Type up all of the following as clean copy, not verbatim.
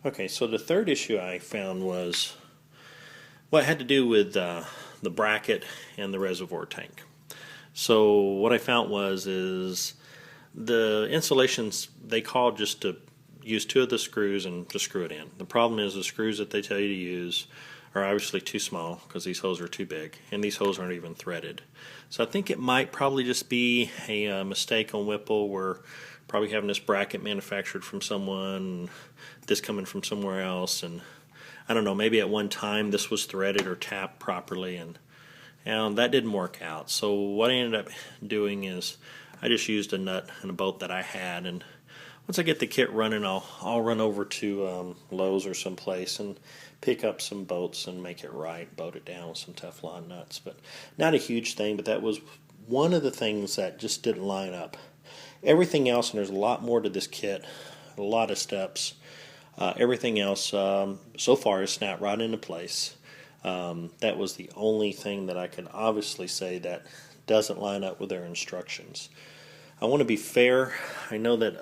Okay, so the third issue I found was what had to do with the bracket and the reservoir tank. So what I found is the installations they called just to use two of the screws and just screw it in. The problem is the screws that they tell you to use are obviously too small because these holes are too big, and these holes aren't even threaded. So I think it might probably just be a mistake on Whipple, where probably having this bracket manufactured from someone, this coming from somewhere else, and I don't know, maybe at one time this was threaded or tapped properly, and that didn't work out. So what I ended up doing is I just used a nut and a bolt that I had, and once I get the kit running, I'll run over to Lowe's or someplace and pick up some bolts and make it right, bolt it down with some Teflon nuts. But not a huge thing, but that was one of the things that just didn't line up. Everything else, and there's a lot more to this kit, a lot of steps, everything else so far is snapped right into place. That was the only thing that I can obviously say that doesn't line up with their instructions. I want to be fair. I know that,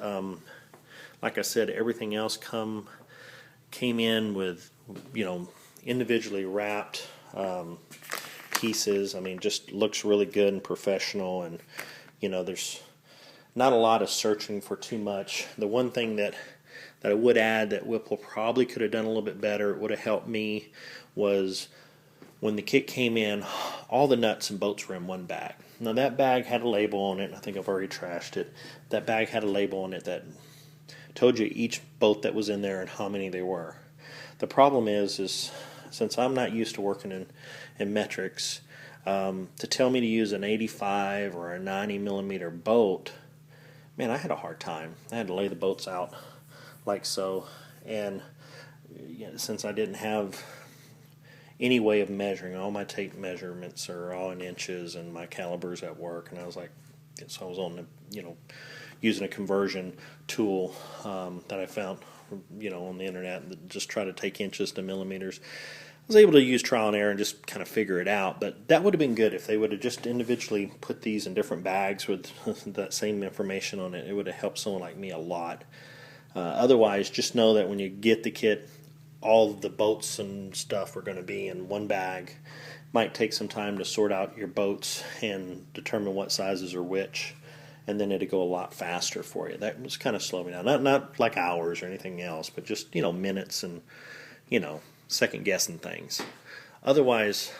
like I said, everything else came in with, individually wrapped pieces. I mean, just looks really good and professional, and there's not a lot of searching for too much. The one thing that I would add that Whipple probably could have done a little bit better, it would have helped me, was when the kit came in, all the nuts and bolts were in one bag. Now that bag had a label on it. I think I've already trashed it. That bag had a label on it that told you each bolt that was in there and how many they were. The problem is since I'm not used to working in metrics, to tell me to use an 85 or a 90 millimeter bolt, man, I had a hard time. I had to lay the bolts out like so, and since I didn't have any way of measuring, all my tape measurements are all in inches, and my calibers at work, and I was on the, using a conversion tool that I found, on the internet, and just try to take inches to millimeters. I was able to use trial and error and just kind of figure it out, but that would have been good if they would have just individually put these in different bags with that same information on it. It would have helped someone like me a lot. Otherwise, just know that when you get the kit, all of the bolts and stuff are going to be in one bag. Might take some time to sort out your bolts and determine what sizes are which, and then it'll go a lot faster for you. That was kind of slow me down. Not like hours or anything else, but just minutes and second guessing things. Otherwise,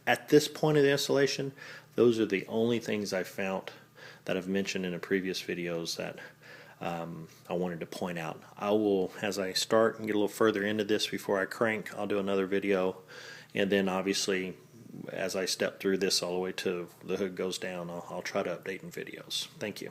at this point of the installation, those are the only things I found that I've mentioned in the previous videos that I wanted to point out. I will, as I start and get a little further into this before I crank, I'll do another video, and then obviously as I step through this all the way to the hood goes down, I'll try to update in videos. Thank you.